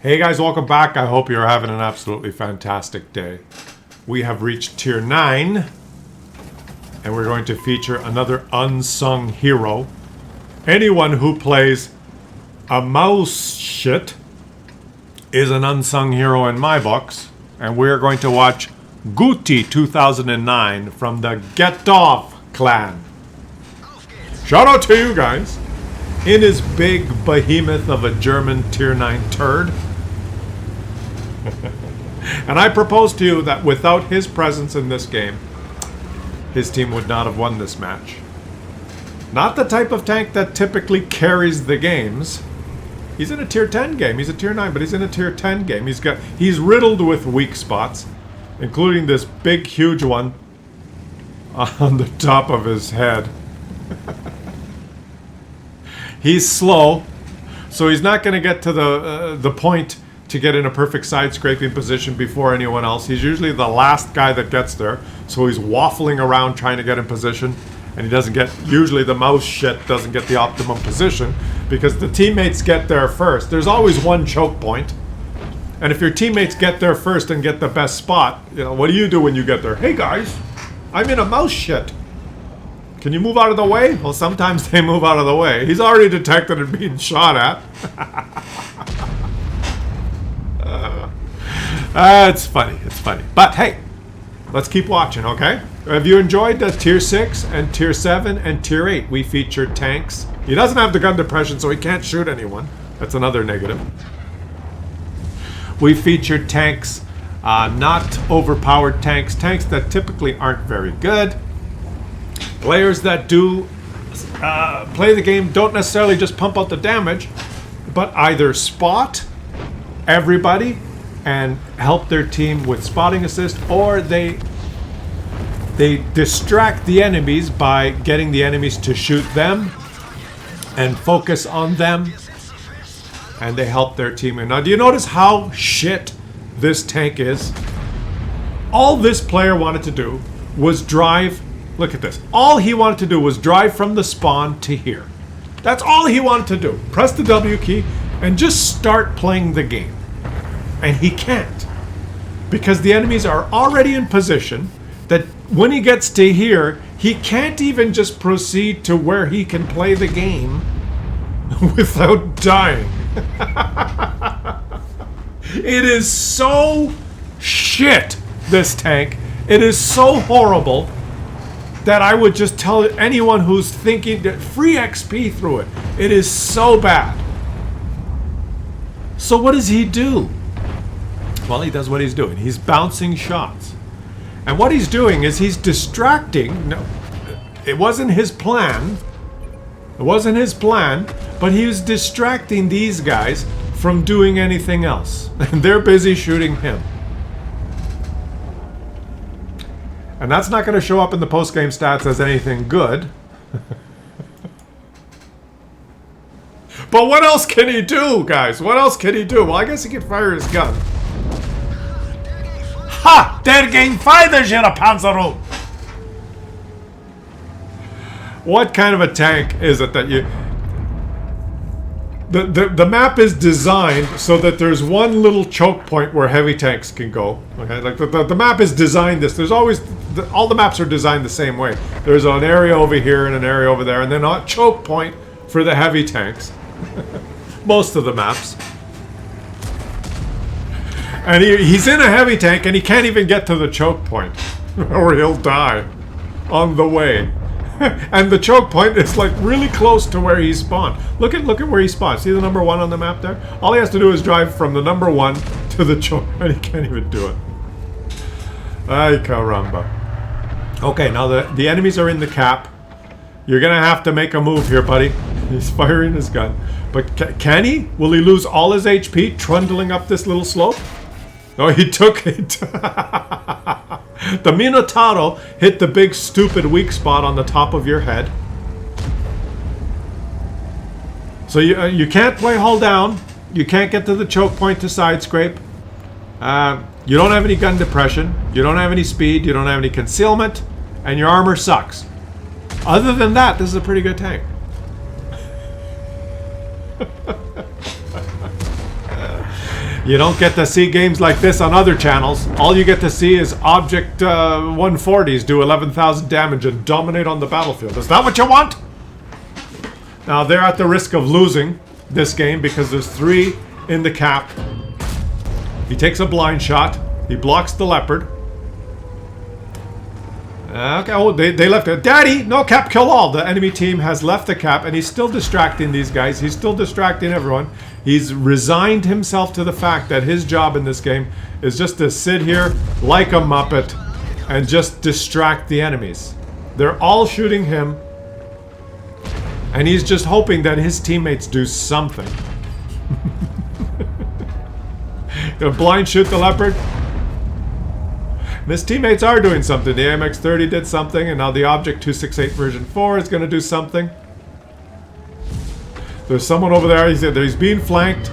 Hey guys, welcome back. I hope you're having an absolutely fantastic day. We have reached tier 9, and we're going to feature another unsung hero. Anyone who plays a Maus Shyte is an unsung hero in my books, and we're going to watch Guti 2009 from the Get Off clan. Shout out to you guys. In his big behemoth of a German tier 9 turd. And I propose to you that without his presence in this game, his team would not have won this match. Not the type of tank that typically carries the games. He's in a tier 10 game. He's a tier 9, but he's in a tier 10 game. He's riddled with weak spots, including this big, huge one on the top of his head. He's slow, so he's not going to get to the point to get in a perfect side-scraping position before anyone else. He's usually the last guy that gets there, so he's waffling around trying to get in position, and he doesn't get, usually the Maus Shyte doesn't get the optimum position because the teammates get there first. There's always one choke point, and if your teammates get there first and get the best spot, you know, what do you do when you get there? Hey guys, I'm in a Maus Shyte. Can you move out of the way? Well, sometimes they move out of the way. He's already detected and being shot at. It's funny. It's funny. But hey, let's keep watching, okay? Have you enjoyed the tier 6 and tier 7 and tier 8? We featured tanks. He doesn't have the gun depression, so he can't shoot anyone. That's another negative. We featured tanks, not overpowered tanks. Tanks that typically aren't very good. Players that do play the game don't necessarily just pump out the damage, but either spot everybody and help their team with spotting assist, or they distract the enemies by getting the enemies to shoot them and focus on them, and they help their team. And now, do you notice how shit this tank is? All this player wanted to do was drive. Look at this. All he wanted to do was drive from the spawn to here. That's all he wanted to do. Press the W key and just start playing the game. And he can't. Because the enemies are already in position that when he gets to here, he can't even just proceed to where he can play the game without dying. It is so shit, this tank. It is so horrible that I would just tell anyone who's thinking that free XP through it. It is so bad. So what does he do? Well, he does what he's doing. He's bouncing shots. And what he's doing is he's distracting. No, it wasn't his plan. It wasn't his plan, but he was distracting these guys from doing anything else. And they're busy shooting him. And that's not going to show up in the post-game stats as anything good. But what else can he do, guys? What else can he do? Well, I guess he can fire his gun. Ha! Der ging weiter, Ihre Panzerung! What kind of a tank is it that you... The map is designed so that there's one little choke point where heavy tanks can go. Okay, like the map is designed this. There's always all the maps are designed the same way. There's an area over here and an area over there, and then a choke point for the heavy tanks. Most of the maps. And he's in a heavy tank, and he can't even get to the choke point, or he'll die on the way. And the choke point is like really close to where he spawned. Look at where he spawned. See the number 1 on the map there? All he has to do is drive from the number 1 to the choke, and he can't even do it. Ay caramba. Okay, now the enemies are in the cap. You're gonna have to make a move here, buddy. He's firing his gun. But can he? Will he lose all his HP trundling up this little slope? No, he took it. The Minotauro hit the big stupid weak spot on the top of your head. So you can't play hull down. You can't get to the choke point to side scrape. You don't have any gun depression. You don't have any speed. You don't have any concealment. And your armor sucks. Other than that, this is a pretty good tank. You don't get to see games like this on other channels. All you get to see is Object 140s do 11,000 damage and dominate on the battlefield. Is that what you want? Now they're at the risk of losing this game because there's 3 in the cap. He takes a blind shot. He blocks the leopard. Okay, oh, they left it. Daddy, no cap, kill all. The enemy team has left the cap, and he's still distracting these guys. He's still distracting everyone. He's resigned himself to the fact that his job in this game is just to sit here like a Muppet and just distract the enemies. They're all shooting him, and he's just hoping that his teammates do something. Gonna blind shoot the leopard. And his teammates are doing something. The AMX-30 did something, and now the Object 268 version 4 is going to do something. There's someone over there. He's being flanked.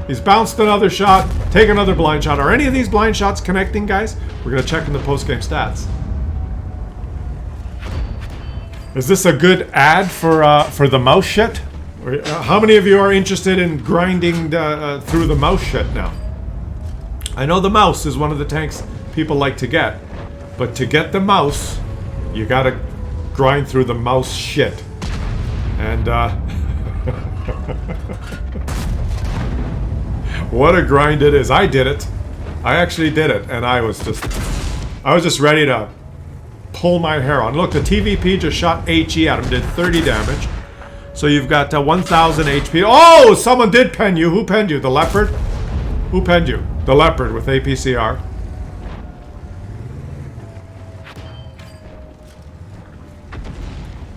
He's bounced another shot. Take another blind shot. Are any of these blind shots connecting, guys? We're going to check in the post-game stats. Is this a good ad for the Maus Shyte? How many of you are interested in grinding through the Maus Shyte now? I know the mouse is one of the tanks people like to get, but to get the mouse, you gotta grind through the Maus Shyte. And what a grind it is. I did it. I actually did it, and I was just ready to pull my hair on. Look, the TVP just shot HE at him, did 30 damage. So you've got 1,000 HP. Oh, someone did pen you. Who penned you? The leopard? Who penned you? The leopard with APCR.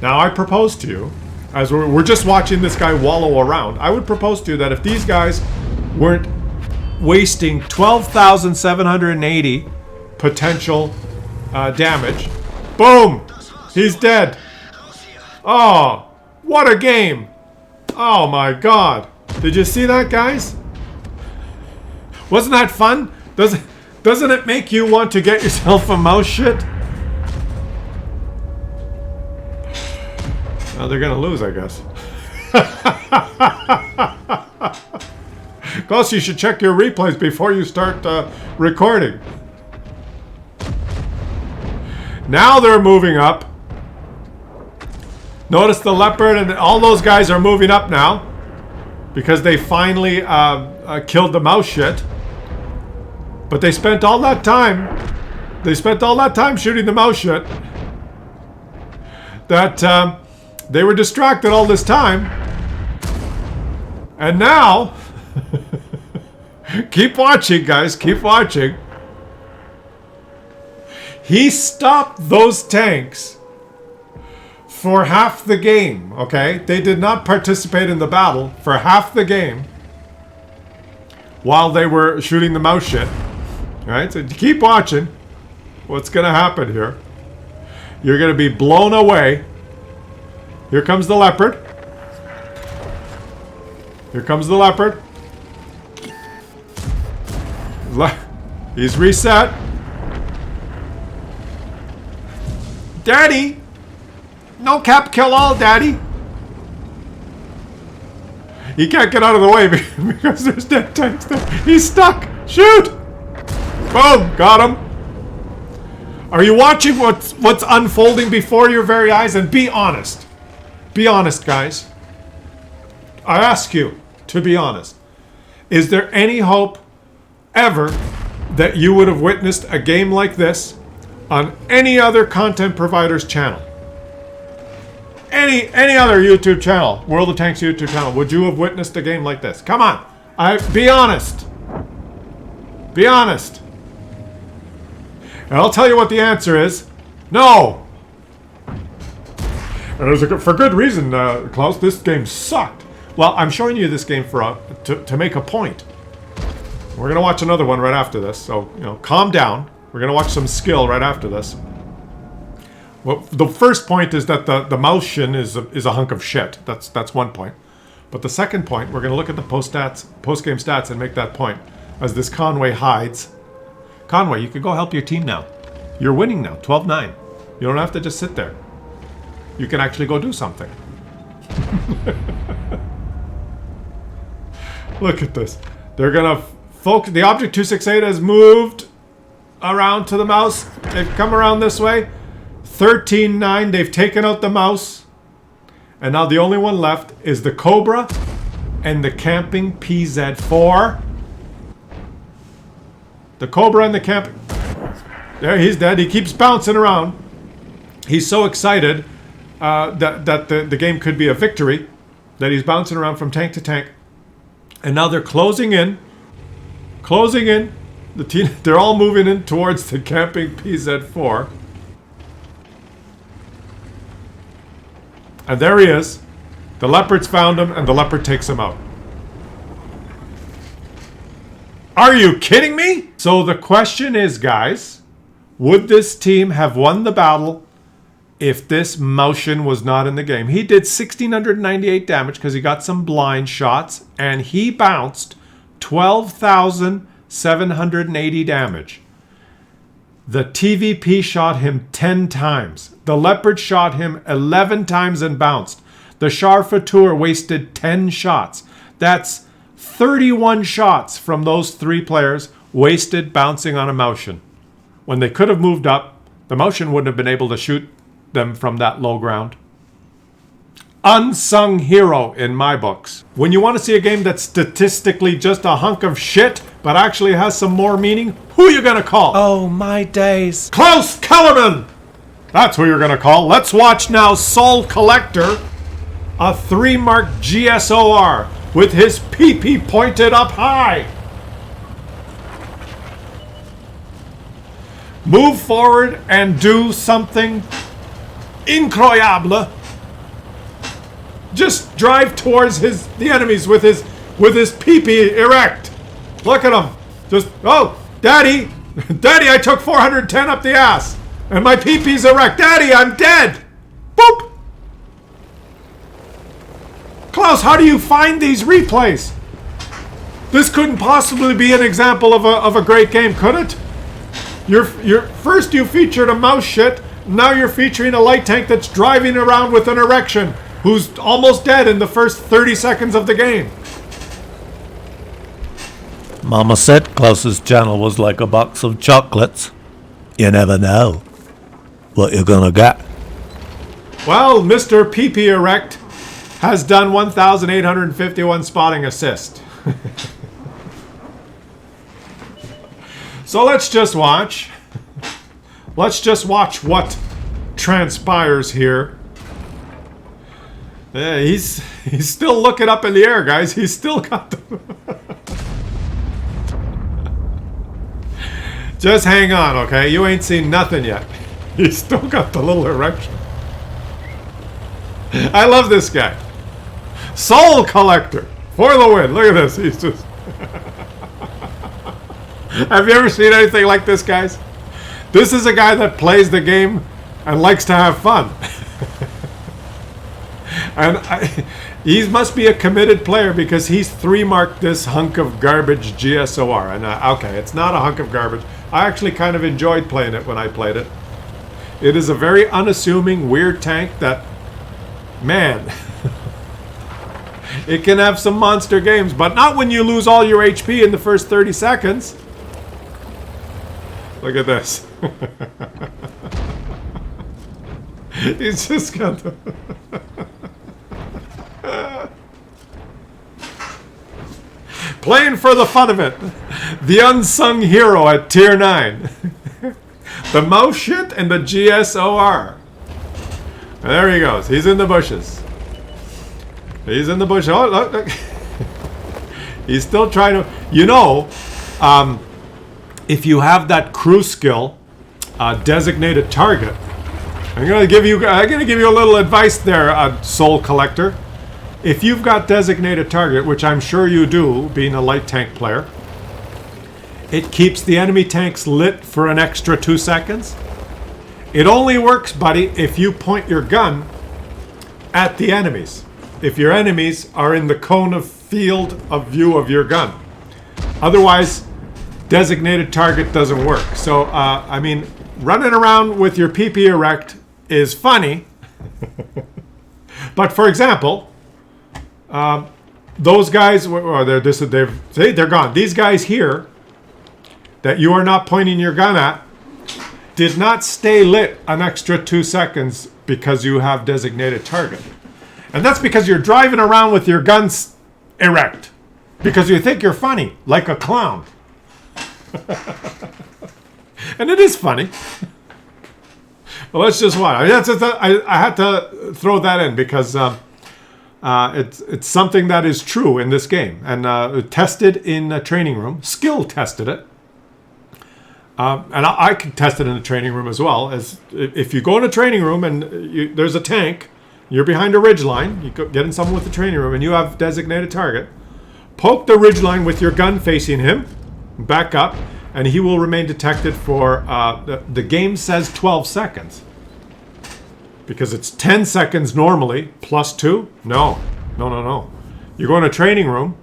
Now I propose to you, as we're just watching this guy wallow around, I would propose to you that if these guys weren't wasting 12,780 potential damage, boom, he's dead. Oh, what a game. Oh my god. Did you see that, guys? Wasn't that fun? Doesn't it make you want to get yourself a Maus Shyte? Well, they're gonna lose, I guess. Claus, you should check your replays before you start recording. Now they're moving up. Notice the leopard and all those guys are moving up now because they finally killed the Maus Shyte. But they spent all that time. They spent all that time shooting the Maus Shyte. That they were distracted all this time. And now, keep watching, guys. Keep watching. He stopped those tanks for half the game, okay? They did not participate in the battle for half the game while they were shooting the Maus Shyte. Right? So keep watching what's going to happen here. You're going to be blown away. Here comes the leopard. Here comes the leopard. He's reset. Daddy! No cap, kill all, Daddy! He can't get out of the way because there's dead tanks there. He's stuck! Shoot! Boom! Got him! Are you watching what's unfolding before your very eyes? And be honest. Be honest, guys. I ask you to be honest. Is there any hope ever that you would have witnessed a game like this on any other content provider's channel? Any other YouTube channel, World of Tanks YouTube channel, would you have witnessed a game like this? Come on. Be honest. Be honest. And I'll tell you what the answer is. No. And it was for good reason, Claus. This game sucked. Well, I'm showing you this game to make a point. We're going to watch another one right after this. So, calm down. We're going to watch some skill right after this. Well, the first point is that the Mäuschen is a hunk of shit. That's one point. But the second point, we're going to look at the post-game stats and make that point. As this Conway hides. Conway, you can go help your team now. You're winning now, 12-9. You don't have to just sit there. You can actually go do something. Look at this. They're going to Folks, the Object 268 has moved around to the Maus. They've come around this way. 13-9. They've taken out the Maus. And now the only one left is the Cobra and the camping PZ4. The Cobra and the camping... There, he's dead. He keeps bouncing around. He's so excited that the game could be a victory that he's bouncing around from tank to tank. And now they're closing in. Closing in. They're all moving in towards the camping PZ4. And there he is. The Leopard's found him, and the Leopard takes him out. Are you kidding me? So the question is, guys, would this team have won the battle if this Mäuschen was not in the game? He did 1,698 damage because he got some blind shots, and he bounced 12,780 damage. The TVP shot him 10 times. The Leopard shot him 11 times and bounced. The Charfateur wasted 10 shots. That's 31 shots from those 3 players wasted bouncing on a Mäuschen. When they could have moved up, the Mäuschen wouldn't have been able to shoot them from that low ground. Unsung hero in my books. When you want to see a game that's statistically just a hunk of shit, but actually has some more meaning, who are you going to call? Oh, my days. Klaus Kellerman! That's who you're going to call. Let's watch now Soul Collector, a 3-mark GSOR with his pee-pee pointed up high. Move forward and do something incroyable. Just drive towards the enemies with his pee-pee erect. Look at him. Just, oh, Daddy, Daddy, I took 410 up the ass, and my pee-pee's erect. Daddy, I'm dead. Boop. Klaus, how do you find these replays? This couldn't possibly be an example of a great game, could it? First you featured a Maus Shyte, now you're featuring a light tank that's driving around with an erection, who's almost dead in the first 30 seconds of the game. Mama said Klaus's channel was like a box of chocolates. You never know what you're gonna get. Well, Mr. PP Erect has done 1,851 spotting assist. So let's just watch. Let's just watch what transpires here. Yeah, he's still looking up in the air, guys. He's still got the... Just hang on, okay? You ain't seen nothing yet. He's still got the little erection. I love this guy. Soul Collector for the win. Look at this. He's just... Have you ever seen anything like this, guys? This is a guy that plays the game and likes to have fun. And he must be a committed player because he's 3-marked this hunk of garbage GSOR. And okay, it's not a hunk of garbage. I actually kind of enjoyed playing it when I played it. It is a very unassuming, weird tank that, man, it can have some monster games, but not when you lose all your HP in the first 30 seconds. Look at this. He's just got the... Playing for the fun of it. The unsung hero at tier 9. The Maus Shyte and the GSOR. And there he goes. He's in the bushes. He's in the bush. Oh, look, look. He's still trying to... You know, if you have that crew skill, designated target, I'm gonna give you a little advice there, Soul Collector. If you've got designated target, which I'm sure you do, being a light tank player, it keeps the enemy tanks lit for an extra 2 seconds. It only works, buddy, if you point your gun at the enemies. If your enemies are in the cone of field of view of your gun. Otherwise, designated target doesn't work. So, I mean, running around with your PP erect is funny. But for example, those guys, they're gone. These guys here that you are not pointing your gun at did not stay lit an extra 2 seconds because you have designated target. And that's because you're driving around with your guns erect. Because you think you're funny, like a clown. And it is funny. Well, let's just watch. I had to throw that in because it's something that is true in this game. And tested in a training room. Skill tested it. And I can test it in the training room as well. As if you go in a training room and there's a tank, you're behind a ridge line, you get in someone with the training room and you have designated target, poke the ridge line with your gun facing him, back up, and he will remain detected for, the game says 12 seconds. Because it's 10 seconds normally, plus 2. No. You go in a training room,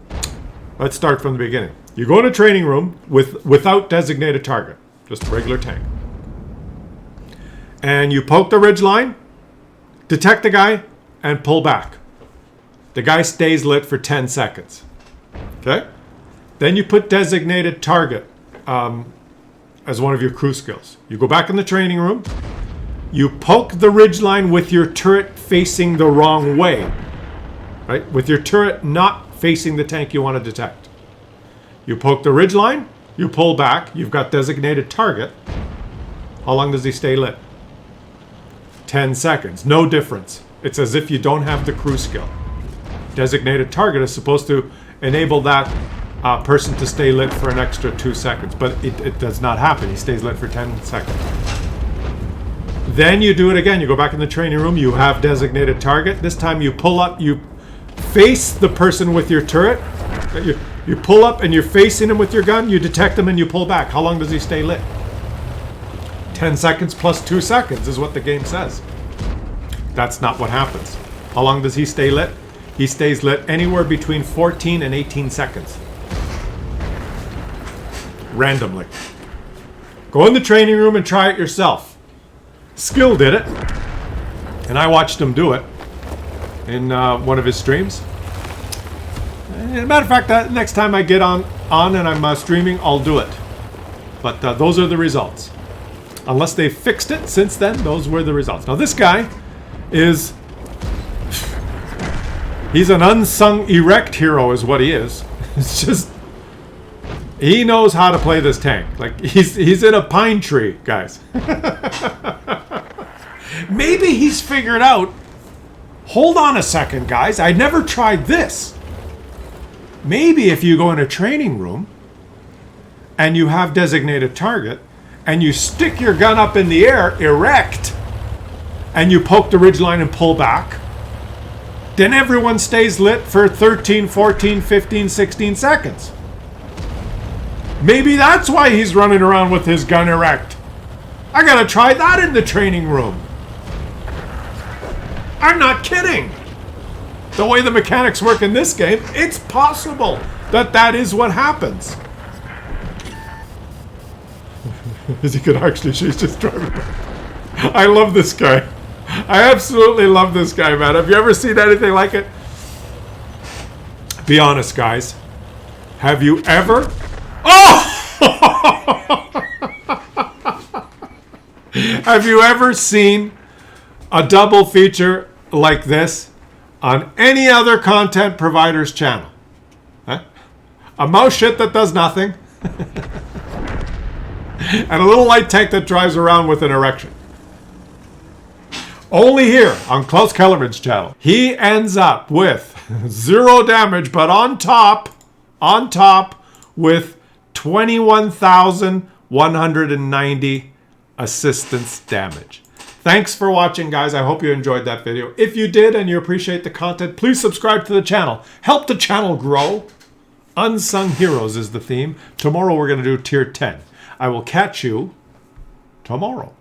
let's start from the beginning. You go in a training room without designated target, just a regular tank. And you poke the ridge line, detect the guy, and pull back. The guy stays lit for 10 seconds. Okay? Then you put designated target as one of your crew skills. You go back in the training room, you poke the ridge line with your turret facing the wrong way. Right? With your turret not facing the tank you want to detect. You poke the ridge line, you pull back, you've got designated target. How long does he stay lit? 10 seconds. No difference. It's as if you don't have the crew skill. Designated target is supposed to enable that person to stay lit for an extra 2 seconds, but it does not happen. He stays lit for 10 seconds. Then you do it again. You go back in the training room, you have designated target. This time you pull up, you face the person with your turret. You pull up and you're facing him with your gun, you detect him and you pull back. How long does he stay lit? 10 seconds plus 2 seconds is what the game says. That's not what happens. How long does he stay lit? He stays lit anywhere between 14 and 18 seconds. Randomly. Go in the training room and try it yourself. Skill did it. And I watched him do it in one of his streams. As a matter of fact, next time I get on and I'm streaming, I'll do it. But those are the results. Unless they fixed it since then, those were the results. Now this guy is... He's an unsung erect hero is what he is. It's just... He knows how to play this tank. Like, he's in a pine tree, guys. Maybe he's figured out... Hold on a second, guys. I never tried this. Maybe if you go in a training room and you have designated target and you stick your gun up in the air erect and you poke the ridgeline and pull back, then everyone stays lit for 13, 14, 15, 16 seconds. Maybe that's why he's running around with his gun erect. I gotta try that in the training room. I'm not kidding. The way the mechanics work in this game, it's possible that is what happens. As you could actually, she's just driving by. I love this guy. I absolutely love this guy, man. Have you ever seen anything like it? Be honest, guys. Have you ever... Oh! Have you ever seen a double feature like this on any other content provider's channel? Huh? A Maus Shyte that does nothing. And a little light tank that drives around with an erection. Only here on Klaus Kellerman's channel. He ends up with 0 damage, but on top with 21,190 assistance damage. Thanks for watching, guys. I hope you enjoyed that video. If you did and you appreciate the content, please subscribe to the channel. Help the channel grow. Unsung Heroes is the theme. Tomorrow we're going to do Tier 10. I will catch you tomorrow.